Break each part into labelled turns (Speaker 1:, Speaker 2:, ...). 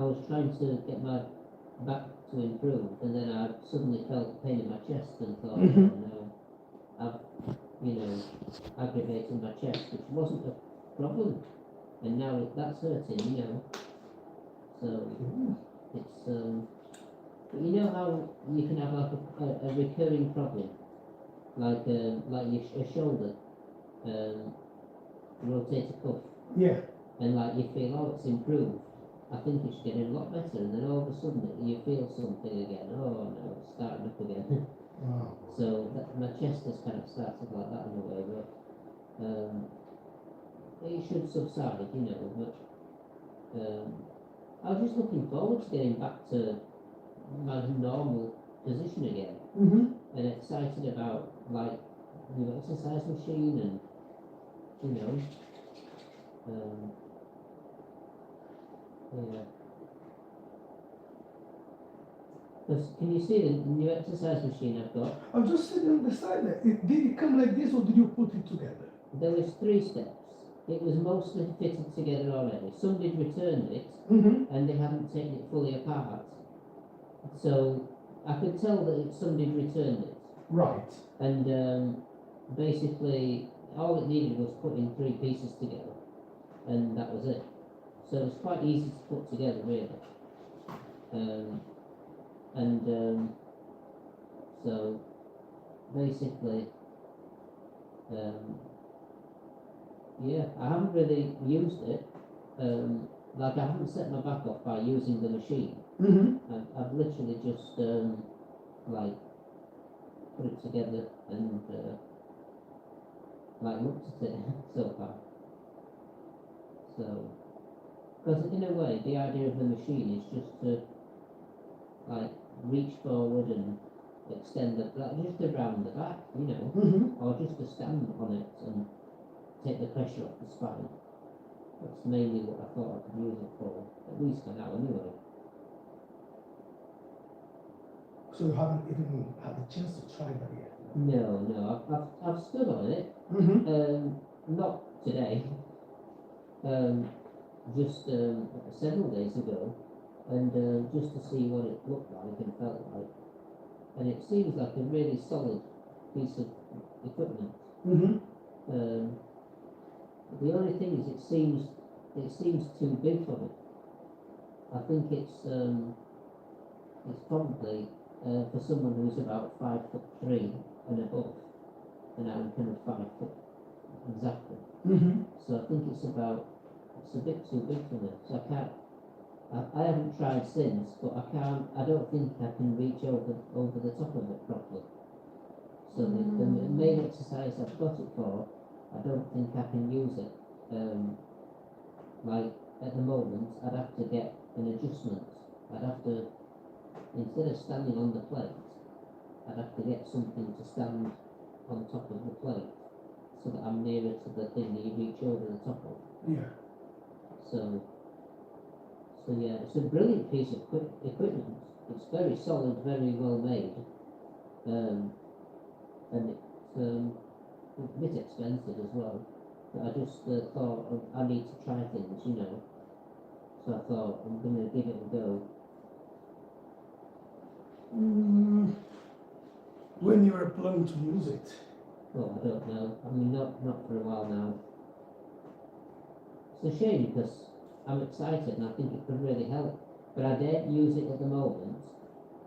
Speaker 1: I was trying to get my back to improve, and then I suddenly felt pain in my chest and thought, oh no, I've, aggravated my chest, which wasn't a problem, and now that's hurting. So it's but you know how you can have like a recurring problem, like a shoulder, rotator cuff,
Speaker 2: Yeah.
Speaker 1: and like you feel, oh, it's improved. I think it's getting a lot better, and then all of a sudden you feel something again. Oh no, it's starting up again.
Speaker 2: Wow.
Speaker 1: So my chest has kind of started like that in a way, but it should subside, But I was just looking forward to getting back to my normal position again, and excited about like the exercise machine and yeah. Because can you see the new exercise machine I've got?
Speaker 2: I'm just sitting on the side there. Did it come like this or did you put it together?
Speaker 1: There was 3 steps. It was mostly fitted together already. Somebody returned it, and they hadn't taken it fully apart. So I could tell that somebody returned it.
Speaker 2: Right.
Speaker 1: And basically, all it needed was putting 3 pieces together, and that was it. So it was quite easy to put together, really. So basically, yeah, I haven't really used it. Like I haven't set my back off by using the machine. I've literally just like put it together and like looked at it so far. So, because in a way, the idea of the machine is just to like reach forward and extend the just around the back, or just to stand on it and take the pressure off the spine. That's mainly what I thought I could use it for, at least for now anyway.
Speaker 2: So you haven't even had the chance to try that yet?
Speaker 1: No, I've stood on it, not today, just several days ago, and just to see what it looked like and felt like, and it seems like a really solid piece of equipment. The only thing is, it seems too big for me. I think it's probably for someone who's about 5'3" and above, and I'm kind of 5 foot exactly. So I think it's a bit too big for me. So I can't. I haven't tried since, but I can't. I don't think I can reach over the top of it properly. So the main exercise I've got it for, I don't think I can use it. Like at the moment, I'd have to get an adjustment. I'd have to, instead of standing on the plate, I'd have to get something to stand on top of the plate, so that I'm nearer to the thing that you reach over the top of.
Speaker 2: Yeah.
Speaker 1: So yeah, it's a brilliant piece of equipment. It's very solid, very well made, and it's a bit expensive as well. But I just thought I need to try things, So I thought I'm going to give it a go.
Speaker 2: When you are planning to use it?
Speaker 1: Well, I don't know. I mean, not for a while now. It's a shame because I'm excited and I think it could really help. But I daren't use it at the moment,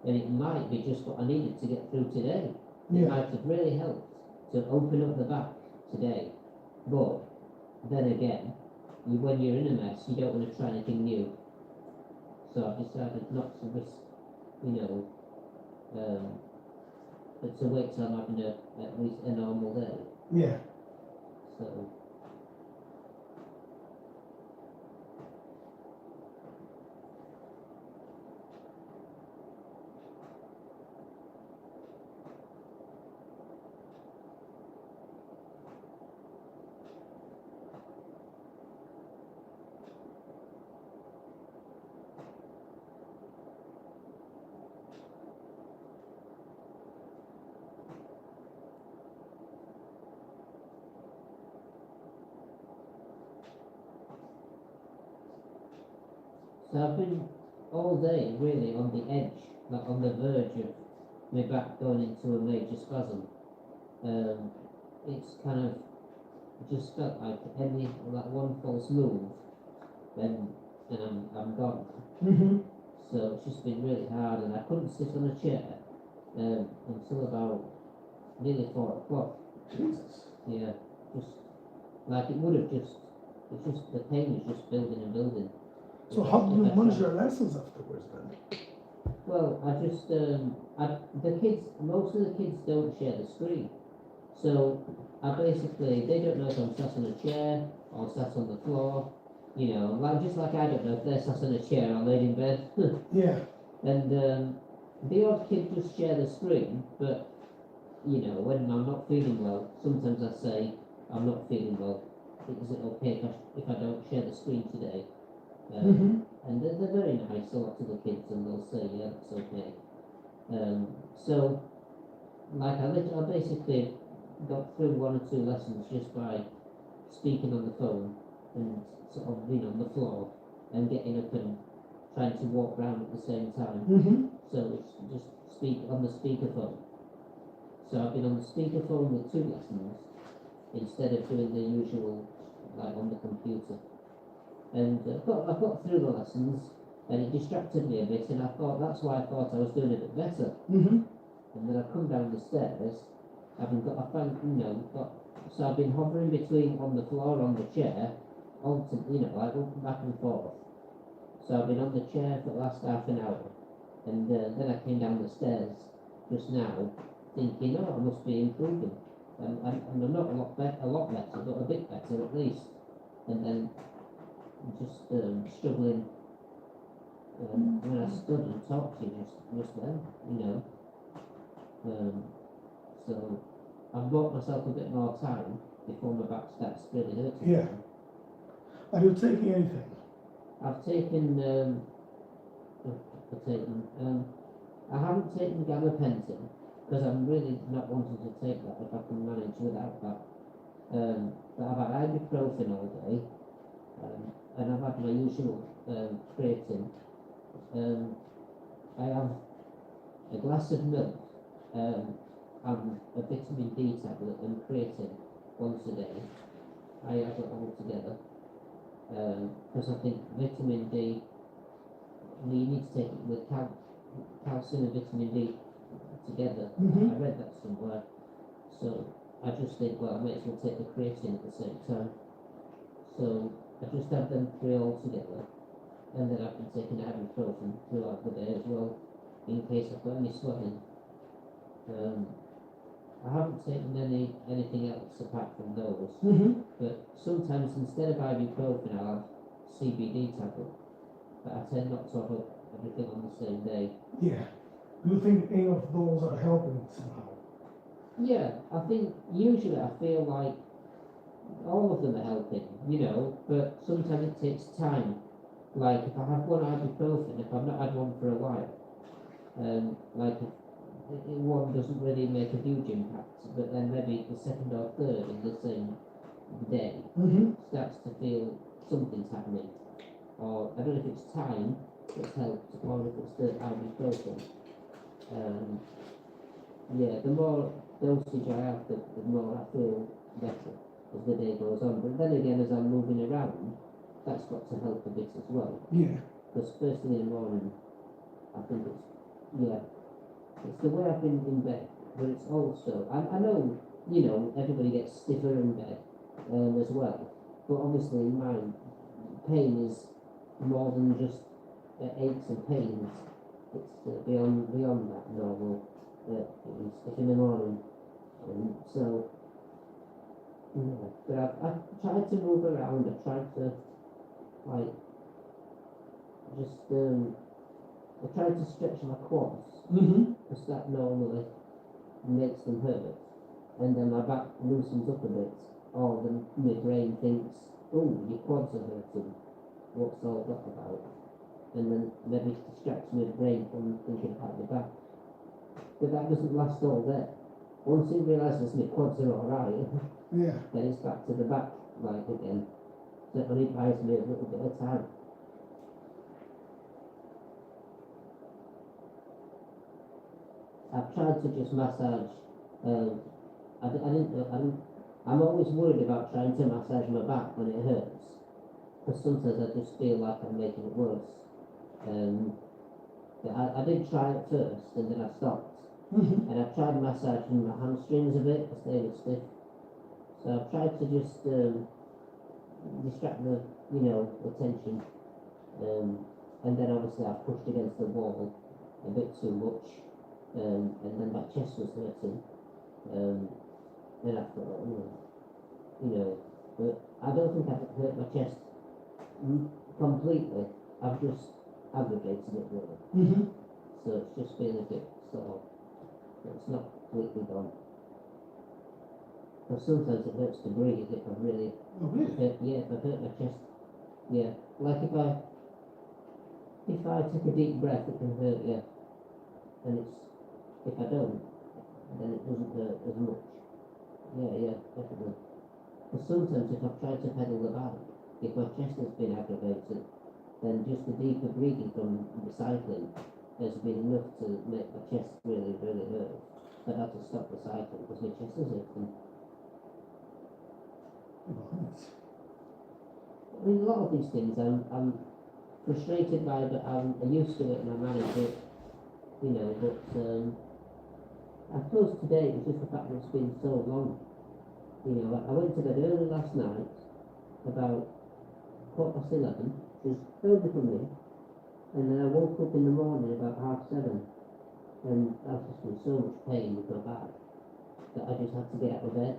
Speaker 1: and it might be just what I needed to get through today. It might have really helped to open up the back today. But then again, when you're in a mess, you don't want to try anything new. So I've decided not to risk, but to wait till I'm having at least a normal day.
Speaker 2: Yeah.
Speaker 1: So. So I've been all day really on the edge, like on the verge of my back going into a major spasm. It's kind of just felt like any like one false move, then and I'm gone. So it's just been really hard, and I couldn't sit on a chair until about nearly 4 o'clock.
Speaker 2: Jesus.
Speaker 1: Yeah, just like it would have just. It's just the pain is just building and building.
Speaker 2: So how do you manage your lessons afterwards then?
Speaker 1: Well, the kids, most of the kids don't share the screen. So they don't know if I'm sat on a chair or sat on the floor. You know, just like I don't know if they're sat on a chair or laid in bed.
Speaker 2: Yeah.
Speaker 1: And the odd kid just share the screen, but you know, when I'm not feeling well, sometimes I say, I'm not feeling well. Is it okay if I don't share the screen today? And they're very nice, a lot of the kids, and they'll say, yeah, that's okay. So, like, I basically got through 1 or 2 lessons just by speaking on the phone and sort of being on the floor and getting up and trying to walk around at the same time. So it's just speak on the speakerphone. So I've been on the speakerphone with 2 lessons instead of doing the usual, like, on the computer. And I got through the lessons, and it distracted me a bit, and I thought that's why I thought I was doing a bit better. And then I come down the stairs, so I've been hovering between on the floor, on the chair, like back and forth. So I've been on the chair for the last half an hour, and then I came down the stairs just now, thinking, oh, I must be improving. And I'm not a lot better, but a bit better at least. And then just struggling when I stood and talked to you just then, you know. So I've bought myself a bit more time before my back starts really hurting.
Speaker 2: Yeah. Are you taking anything?
Speaker 1: I've taken I haven't taken gabapentin because I'm really not wanting to take that if I can manage without that. But I've had ibuprofen all day, and I've had my usual creatine. I have a glass of milk and a vitamin D tablet and creatine once a day. I have it all together because I think vitamin D, you need to take it with calcium and vitamin D together. I read that somewhere. So I just think, well, I might as well take the creatine at the same time. So I just have them 3 all together, and then I've been taking ibuprofen throughout the day as well, in case I've got any swelling. I haven't taken anything else apart from those, but sometimes instead of ibuprofen I'll have CBD tablet, but I tend not to have everything on the same day.
Speaker 2: Yeah. Do you think any of those are helping somehow?
Speaker 1: Yeah, I think usually I feel like all of them are helping, you know, but sometimes it takes time. Like if I have one ibuprofen, if I've not had one for a while, like if one doesn't really make a huge impact, but then maybe the second or third in the same day starts to feel something's happening. Or I don't know if it's time that's helped, or if it's the ibuprofen. Yeah, the more dosage I have, the more I feel better as the day goes on. But then again, as I'm moving around, that's got to help a bit as well.
Speaker 2: Yeah.
Speaker 1: Because first thing in the morning, I think it's the way I've been in bed, but it's also, I know, you know, everybody gets stiffer in bed as well, but obviously my pain is more than just aches and pains. It's beyond that normal. Being stiff in the morning, and so yeah. But I've tried to move around. I've tried to like just I tried to stretch my quads because that normally makes them hurt, and then my back loosens up a bit. Or then my brain thinks, oh, your quads are hurting. What's all that about? And then maybe distracts my brain from thinking about the back. But that doesn't last all day. Once it realises my quads are alright,
Speaker 2: Yeah.
Speaker 1: then it's back to the back like again. So it only buys me a little bit of time. I've tried to just massage. I'm always worried about trying to massage my back when it hurts, because sometimes I just feel like I'm making it worse. But I did try it first, and then I stopped. And I've tried massaging my hamstrings a bit, because they were stiff. So I've tried to just distract the, the tension. And then obviously I pushed against the wall a bit too much, and then my chest was hurting. And I thought, but I don't think I've hurt my chest completely. I've just aggravated it really. So it's just feeling a bit sore. It's not completely gone. Because sometimes it hurts to breathe if I really,
Speaker 2: Oh, really?
Speaker 1: if I hurt my chest. Yeah, like if I take a deep breath, it can hurt, yeah. And if I don't, then it doesn't hurt as much. Yeah, definitely. Because sometimes if I've tried to pedal the bike, if my chest has been aggravated, then just the deeper breathing from recycling has been enough to make my chest really, really hurt. But I had to stop recycling because my chest is hurting.
Speaker 2: Right.
Speaker 1: I mean, a lot of these things I'm frustrated by, but I'm used to it and I manage it, but I suppose today it was just the fact that it's been so long. I went to bed early last night, about 11:15, which is early for me, and then I woke up in the morning about 7:30, and I was just in so much pain with my back that I just had to get out of bed.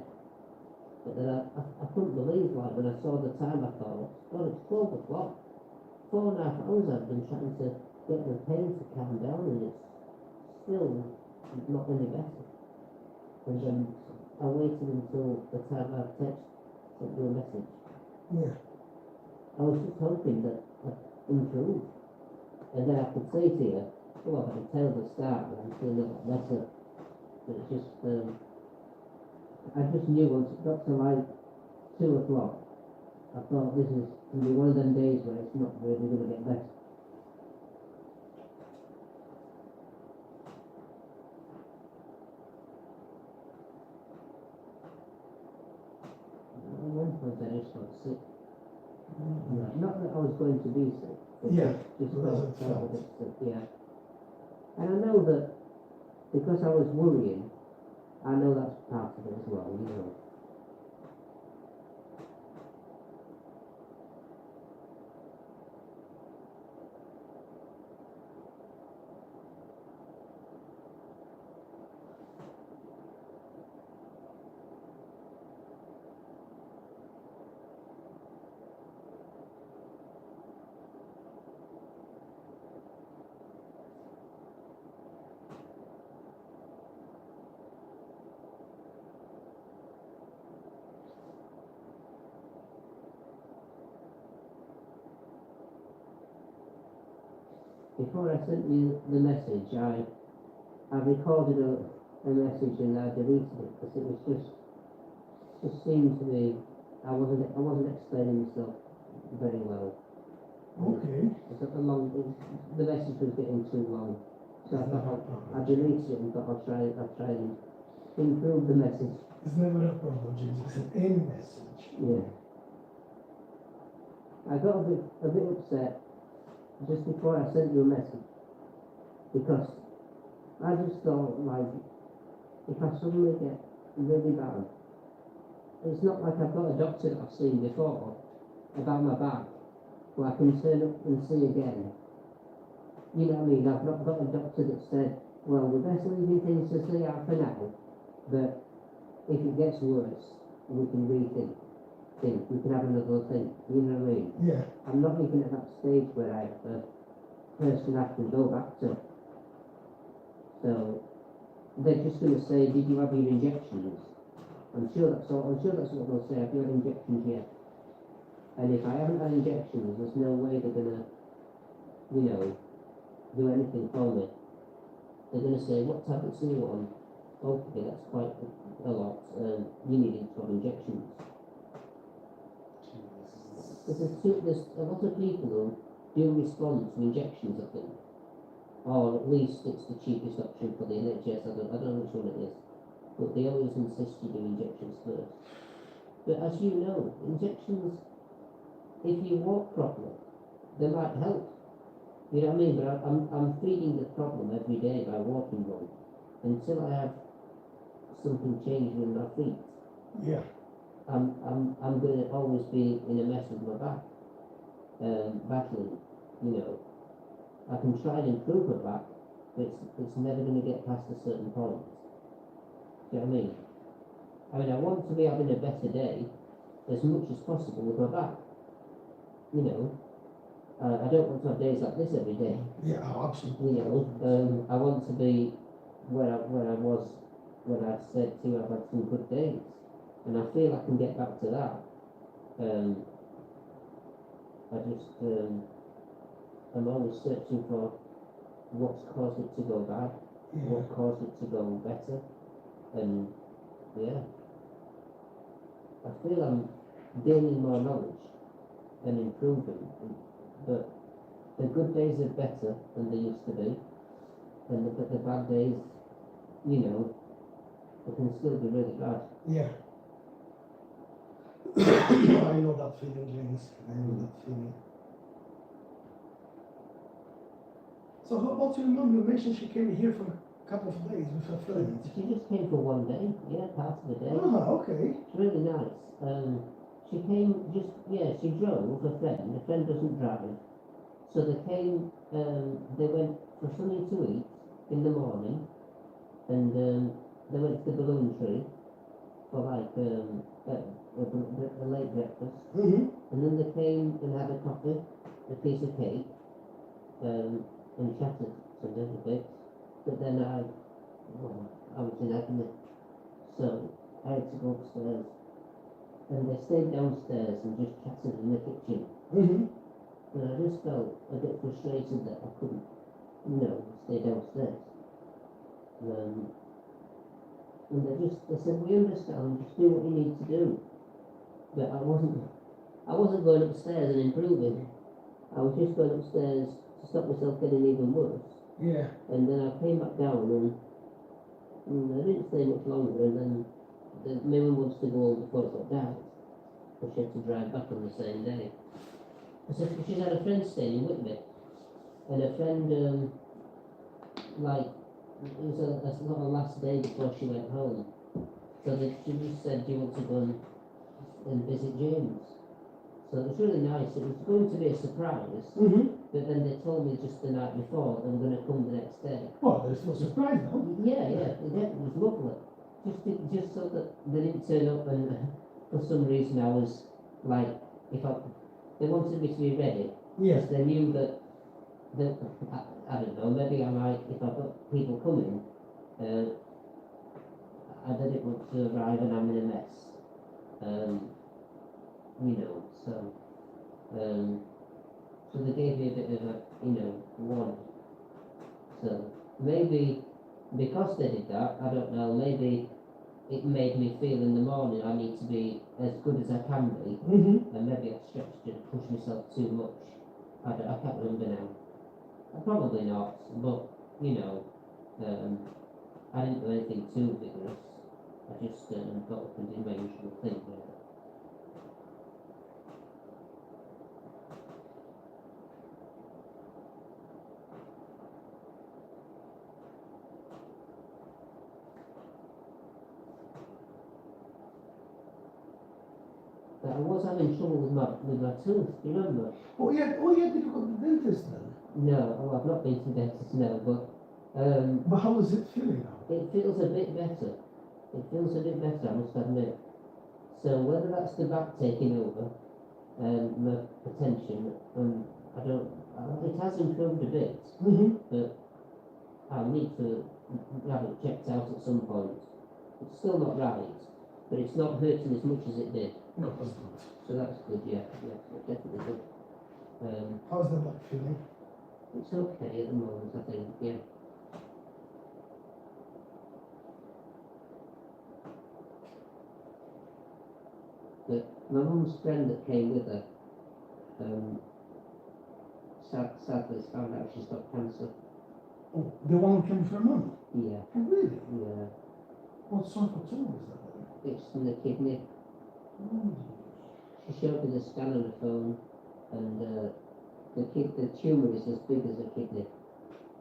Speaker 1: But then I couldn't believe, like, when I saw the time, I thought, God, it's 12 o'clock. 4.5 hours I've been trying to get the pain to calm down, and it's still not any better. And then I waited until the time I sent you a message.
Speaker 2: Yeah.
Speaker 1: I was just hoping that I'd improve. And then I could say to you, I can tell the start that I'm feeling a lot better. But it's just, I just knew once it got to like 2 o'clock, I thought this is going to be one of them days where it's not really going to get better. At one point I just got sick. Right. Not that I was going to be sick, but just felt a bit sick, yeah. And I know that because I was worrying, I know that's part of it as well, Before I sent you the message, I recorded a message and I deleted it because it was just seemed to me I wasn't explaining myself very well.
Speaker 2: Okay.
Speaker 1: The message was getting too long, so I thought I deleted it and thought I'll try and improve the message.
Speaker 2: It's never a problem, James. It's an any message.
Speaker 1: Yeah. I got a bit upset just before I sent you a message because I just thought, like, if I suddenly get really bad, it's not like I've got a doctor that I've seen before about my back who I can turn up and see again. You know what I mean? I've not got a doctor that said, well, we're best leaving things to see out for now, but if it gets worse, we can rethink. We can have another think. You know what I mean?
Speaker 2: Yeah.
Speaker 1: I'm not even at that stage where I have a person I can go back to. So they're just going to say, did you have your injections? I'm sure that's what they'll say. Have you had injections yet? And if I haven't had injections, there's no way they're going to, do anything for me. They're going to say, what tablets do you want? Okay, that's quite a lot. You need to have injections. There's a lot of people who do respond to injections, I think. or at least it's the cheapest option for the NHS. I don't know which one it is, but they always insist you do injections first. But as you know, injections, if you walk properly, they might help. You know what I mean? But I'm feeding the problem every day by walking wrong until I have something changed with my feet.
Speaker 2: Yeah.
Speaker 1: I'm going to always be in a mess with my back, battling. You know, I can try and improve my back, but it's never going to get past a certain point. Do you know what I mean? I want to be having a better day as much as possible with my back. You know, I don't want to have days like this every day.
Speaker 2: Yeah, absolutely.
Speaker 1: You know, I want to be where I was when I said to you I've had some good days, and I feel I can get back to that. I just I'm always searching for what's caused it to go bad, what caused it to go better, and yeah, I feel I'm gaining more knowledge and improving, but the good days are better than they used to be, and the bad days, you know, they can still be really bad.
Speaker 2: Yeah. I know that feeling, James. I know that feeling. So how about your mom? You mentioned she came here for a couple of days with her friend.
Speaker 1: She just came for one day, yeah, part of the day.
Speaker 2: Ah, okay.
Speaker 1: It's really nice. She came she drove with her friend. The friend doesn't drive. So they came, they went for something to eat in the morning, and they went to the balloon tree for like a late breakfast.
Speaker 2: Mm-hmm.
Speaker 1: And then they came and had a coffee, a piece of cake, and chatted some little bits. But then I was in agony, so I had to go upstairs. And they stayed downstairs and just chatted in the kitchen.
Speaker 2: Mm-hmm.
Speaker 1: And I just felt a bit frustrated that I couldn't, stay downstairs. And they said, we understand, just do what you need to do. But I wasn't going upstairs and improving. I was just going upstairs to stop myself getting even worse.
Speaker 2: Yeah.
Speaker 1: And then I came back down and I didn't stay much longer, and then my mum wants to go home before it got dark. But she had to drive back on the same day. So she's had a friend staying with me, and a friend, it was a sort of last day before she went home. So she just said, do you want to go and visit James? So it was really nice. It was going to be a surprise, but then they told me just the night before they were going to come the next day.
Speaker 2: Well, there's no surprise now.
Speaker 1: Yeah, it was lovely. Just so that they didn't turn up and for some reason I was like, they wanted me to be ready.
Speaker 2: Yeah.
Speaker 1: Because they knew that I don't know, maybe I might, if I've got people coming, I didn't want to arrive and I'm in a mess. So they gave me a bit of a, warning. So maybe because they did that, I don't know, maybe it made me feel in the morning I need to be as good as I can be, and maybe I stretched and pushed myself too much. I can't remember now. Probably not, but I didn't do anything too vigorous. I just got up and did my usual thing. But I was having trouble with my tooth, do you remember?
Speaker 2: Oh yeah, did you go to the dentist then?
Speaker 1: No, I've not been to the dentist now, but
Speaker 2: But how is it feeling now?
Speaker 1: it feels a bit better. It feels a bit better, I must admit. So whether that's the back taking over, my attention, it has improved a bit, but I'll need to have it checked out at some point. It's still not right, but it's not hurting as much as it did.
Speaker 2: No, that's good.
Speaker 1: So that's good, yeah, definitely good.
Speaker 2: How's the back feeling?
Speaker 1: It's okay at the moment, I think, yeah. But my mum's friend that came with her, sadly found out she's got cancer.
Speaker 2: The one who came from mum?
Speaker 1: Yeah,
Speaker 2: Oh, really?
Speaker 1: yeah.
Speaker 2: What sort of tumor is that?
Speaker 1: It's in the kidney.
Speaker 2: Oh,
Speaker 1: She showed me the scan on the phone, and the tumour is as big as a kidney.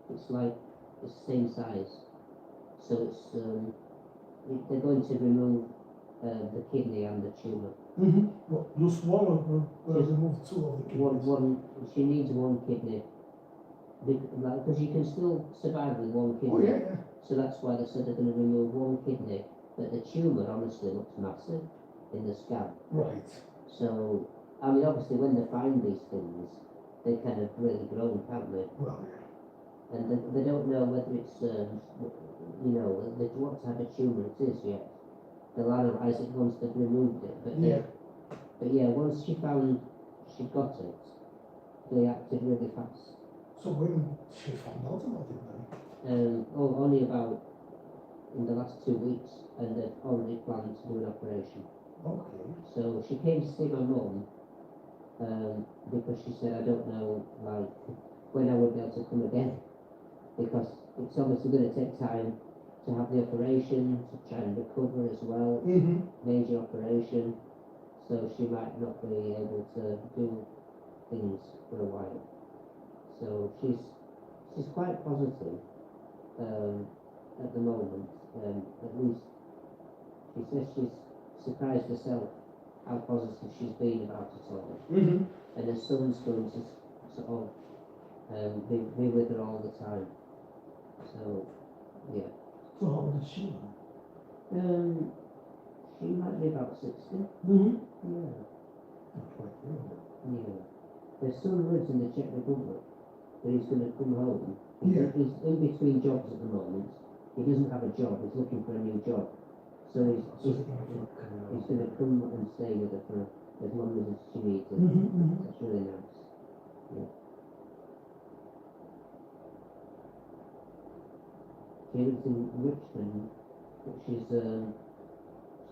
Speaker 1: It's like it's the same size. So they're going to remove the kidney and the tumour.
Speaker 2: mm-hmm. Well, lose one or
Speaker 1: Just
Speaker 2: remove two of the kidneys?
Speaker 1: She needs one kidney. Because you can still survive with one kidney.
Speaker 2: Oh, yeah.
Speaker 1: So that's why they said they're going to remove one kidney. But the tumour honestly looks massive in the scan.
Speaker 2: Right.
Speaker 1: So, I mean, obviously when they find these things, they kind of really grow, can't they?
Speaker 2: Well, yeah.
Speaker 1: And they don't know whether it's, what type of tumour it is yet. They'll analyse it once they've removed it. But once she found she got it, they acted really fast.
Speaker 2: So when she found out about it then?
Speaker 1: Only about in the last 2 weeks, and they've already planned to do an operation.
Speaker 2: Okay.
Speaker 1: So she came to see my mum, because she said, I don't know, when I would be able to come again, because it's obviously going to take time to have the operation, to try and recover as well,
Speaker 2: Mm-hmm.
Speaker 1: major operation, so she might not be able to do things for a while. So she's quite positive at the moment. At least she says she's surprised herself how positive she's been about it all.
Speaker 2: Mm-hmm.
Speaker 1: And her son's going to sort of be with her all the time. So yeah.
Speaker 2: So how old is she now?
Speaker 1: She might be about 60.
Speaker 2: Mm-hmm.
Speaker 1: Yeah.
Speaker 2: Quite young.
Speaker 1: Yeah. Her son lives in the Czech Republic, but he's going to come home.
Speaker 2: Yeah.
Speaker 1: He's in between jobs at the moment. He doesn't have a job. He's looking for a new job. So he's going to come and stay with her for as long as she needs it.
Speaker 2: Mm-hmm, mm-hmm.
Speaker 1: That's really nice. Yeah. She lives in Richmond, but she's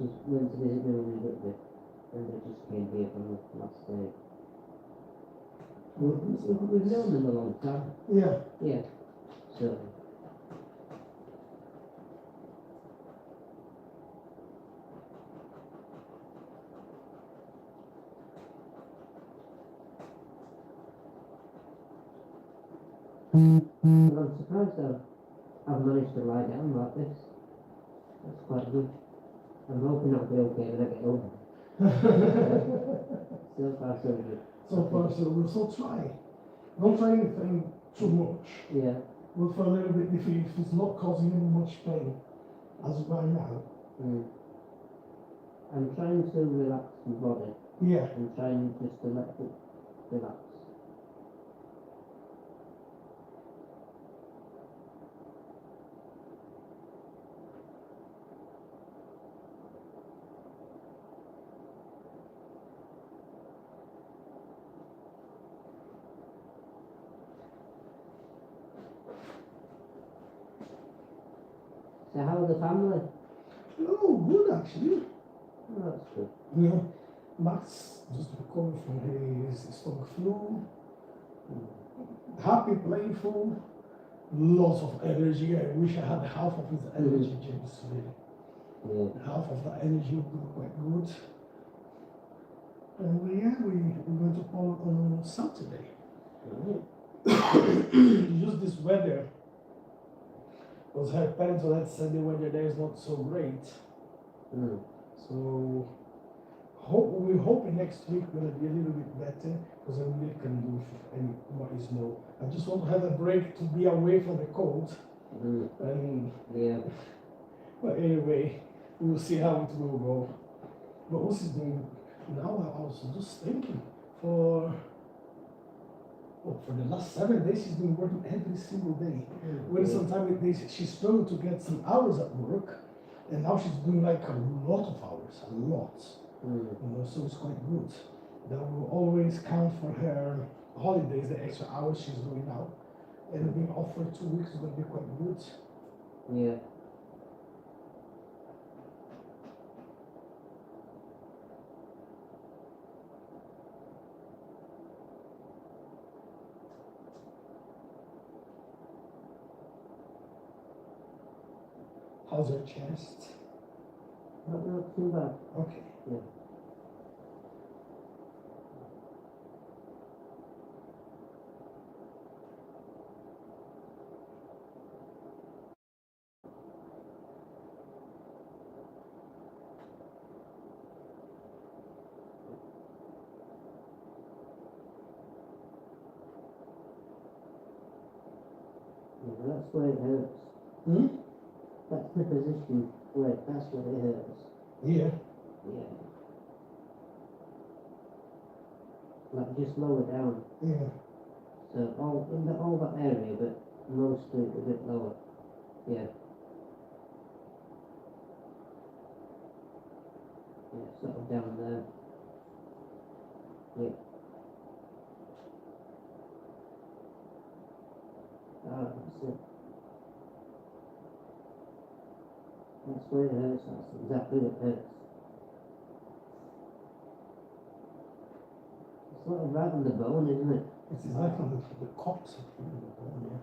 Speaker 1: went to visit me when we were there, and they just came here for the last day. We've known them a long time.
Speaker 2: Yeah.
Speaker 1: Yeah. So. But I'm surprised I've managed to lie down like this. That's quite good. I'm hoping I'll be okay when I get home. So far so good.
Speaker 2: So far so good. So try. Don't try anything too much.
Speaker 1: Yeah.
Speaker 2: Well, for a little bit, if it's not causing you much pain, as of right now.
Speaker 1: I'm trying to relax my body.
Speaker 2: Yeah.
Speaker 1: I'm trying just to let it relax. So how are the family?
Speaker 2: Oh, good actually.
Speaker 1: Oh, that's good.
Speaker 2: Yeah. Max just recovered from his stomach flu. Happy, playful, lots of energy. I wish I had half of his energy, James. Really.
Speaker 1: Yeah.
Speaker 2: Half of that energy would be quite good. And we're going to call on Saturday. Just this weather. Because her parents had said the weather there is not so great. So we're hoping next week gonna be a little bit better, because I really can do any snow. I just want to have a break to be away from the cold. And
Speaker 1: Yeah.
Speaker 2: but anyway, we'll see how it will go. But what's his name? Now I was just thinking for the last 7 days she's been working every single day. When sometimes she struggled to get some hours at work, and now she's doing like a lot of hours, a lot. So it's quite good. That will always count for her holidays, the extra hours she's doing now. And being off for 2 weeks is going to be quite good.
Speaker 1: Yeah.
Speaker 2: How's your chest?
Speaker 1: Not too bad.
Speaker 2: Okay.
Speaker 1: Yeah. Yeah, that's where it hurts.
Speaker 2: Hmm?
Speaker 1: That's the position where that's where it hurts.
Speaker 2: Yeah.
Speaker 1: Yeah. Like just lower down.
Speaker 2: Yeah.
Speaker 1: So all that area, but mostly a bit lower. Yeah. Yeah, sort of down there. Yeah. Ah, that's it. That's where it hurts. That's exactly what hurts. It's sort of right on the bone, isn't it?
Speaker 2: It's exactly the corpse of the bone, yeah.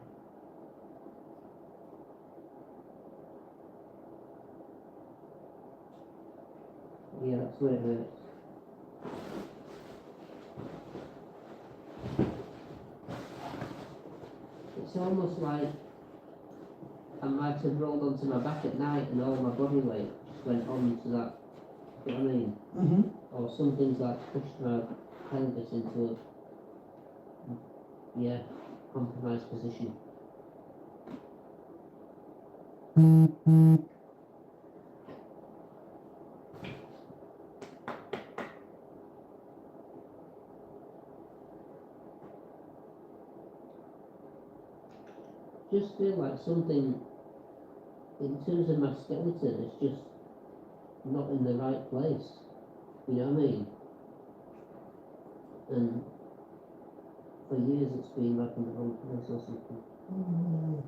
Speaker 1: Yeah, that's where it hurts. It's almost like I might have rolled onto my back at night and all my body weight just went onto that. You know what I mean?
Speaker 2: Mm-hmm.
Speaker 1: Or something's like pushed my pelvis into a compromised position. Just feel like something in terms of my skeleton is just not in the right place. You know what I mean? And for years it's been like in the wrong place or something.
Speaker 2: Mm-hmm.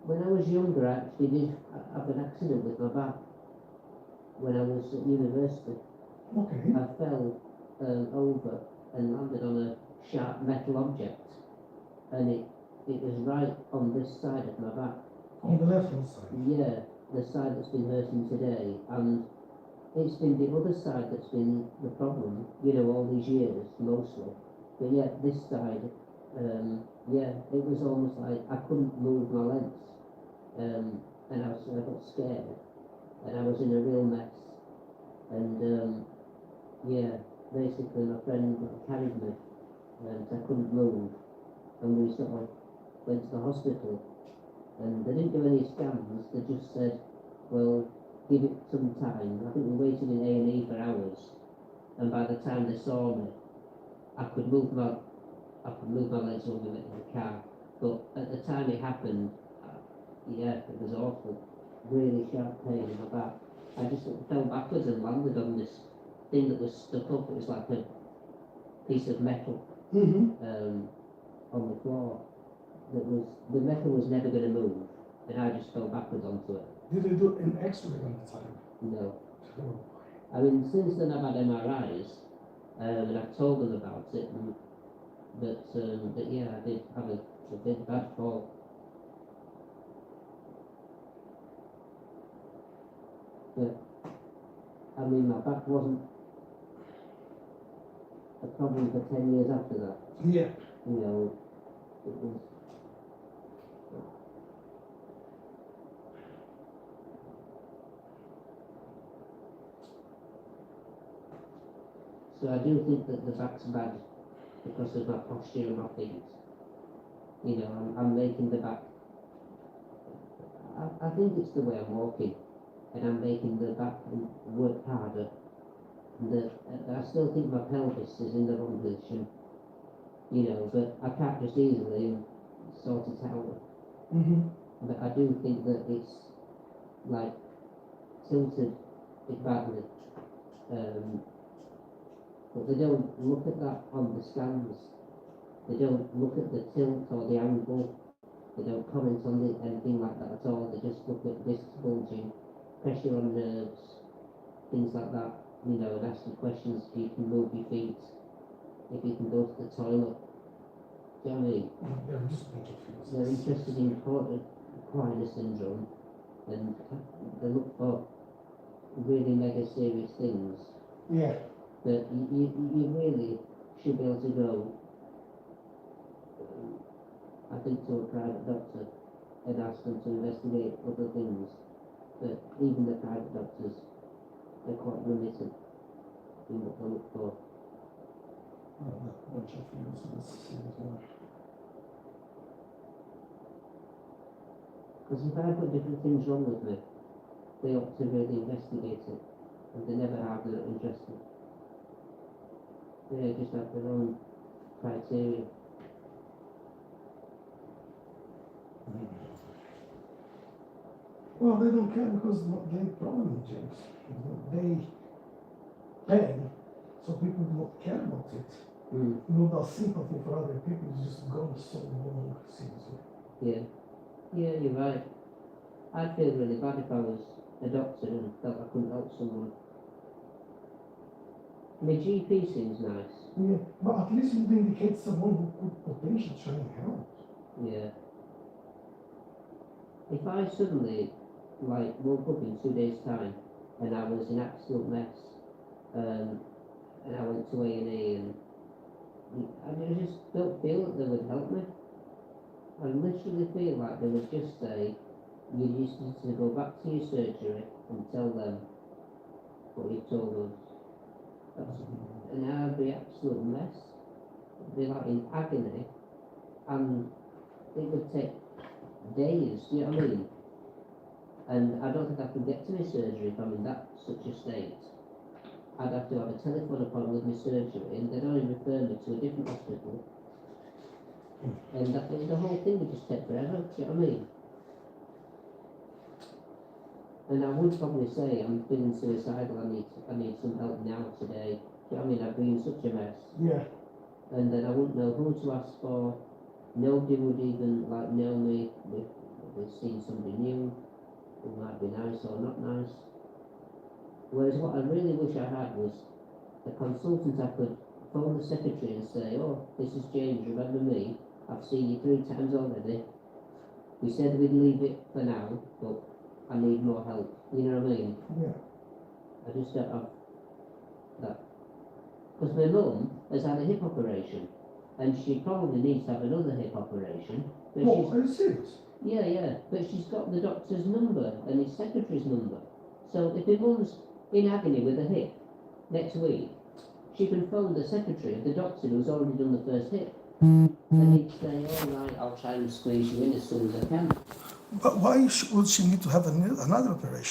Speaker 1: When I was younger, I actually did have an accident with my back when I was at university.
Speaker 2: Okay.
Speaker 1: I fell over and landed on a sharp metal object, and it was right on this side of my back.
Speaker 2: On the left hand side.
Speaker 1: Yeah, the side that's been hurting today, and it's been the other side that's been the problem, you know, all these years, mostly. But yeah, this side, it was almost like I couldn't move my legs, and I got scared, and I was in a real mess, and basically my friend carried me, and I couldn't move, and we sort of went to the hospital, and they didn't do any scans, they just said, well, give it some time. I think we waited in A&E for hours, and by the time they saw me, I could move my legs when we went in the car, but at the time it happened, it was awful, really sharp pain in my back. I just fell backwards and landed on this thing that was stuck up. It was like a piece of metal on the floor. The metal was never going to move, and I just fell backwards onto it.
Speaker 2: Did they do an X-ray on the time?
Speaker 1: No.
Speaker 2: Oh.
Speaker 1: I mean, since then I've had MRIs, and I've told them about it, but yeah, I did have a big bad fall. But, I mean, my back wasn't a problem for 10 years after that.
Speaker 2: Yeah.
Speaker 1: You know, it was... So I do think that the back's bad because of my posture and my feet. You know, I'm making the back... I think it's the way I'm walking, and I'm making the back work harder. I still think my pelvis is in the wrong position. you know, but I can't just easily sort it out. But I do think that it's like tilted it badly. But they don't look at that on the scans. They don't look at the tilt or the angle. They don't comment on anything like that at all. They just look at discs bulging, pressure on nerves, things like that, you know, and ask you questions if you can move your feet, if you can go to the toilet. Do you know what I mean?
Speaker 2: They're just making feels.
Speaker 1: They're interested in Kleiner syndrome, and they look for really mega serious things.
Speaker 2: Yeah.
Speaker 1: But you really should be able to go, I think, to a private doctor and ask them to investigate other things. But even the private doctors are quite limited in what they look for.
Speaker 2: A bunch of feels. Let's see as well.
Speaker 1: Because if I've got different things wrong with me, they ought to really investigate it. And they never have, they're not interested. They just have their own criteria.
Speaker 2: Well, they don't care because they problem, James. They pay, so people don't care about it. Without sympathy for other people is just gone so long, seriously.
Speaker 1: Yeah. Yeah, you're right. I'd feel really bad if I was a doctor and felt I couldn't help someone. My GP seems nice.
Speaker 2: Yeah, but at least it indicates someone who could potentially try and help.
Speaker 1: Yeah. If I suddenly, like, woke up in 2 days' time and I was in absolute mess, and I went to A&E and I just don't feel that they would help me. I literally feel like they would just say, you just need to go back to your surgery and tell them what you've told us. And I'd be absolute mess. I'd be like in agony, and it would take days, do you know what I mean? And I don't think I could get to my surgery if I'm in such a state. I'd have to have a telephone appointment with my surgery, and they'd only refer me to a different hospital. And the whole thing would just take forever, do you know what I mean? And I would probably say, I'm feeling suicidal, I need some help now, today. Do you know what I mean? I'd be in such a mess.
Speaker 2: Yeah.
Speaker 1: And then I wouldn't know who to ask for. Nobody would even, like, know me if they've seen somebody new who might be nice or not nice. Whereas what I really wish I had was a consultant I could phone the secretary and say, oh, this is James, remember me? I've seen you 3 times already. We said we'd leave it for now, but I need more help. You know what I mean?
Speaker 2: Yeah.
Speaker 1: I just don't have that. Because my mum has had a hip operation, and she probably needs to have another hip operation. But
Speaker 2: Are you serious?
Speaker 1: yeah, but she's got the doctor's number and his secretary's number. So if my mum's in agony with a hip next week, she can phone the secretary of the doctor who's already done the first hip. And he'd say, all right, I'll try and squeeze you in as soon as I can.
Speaker 2: But why would she need to have another operation?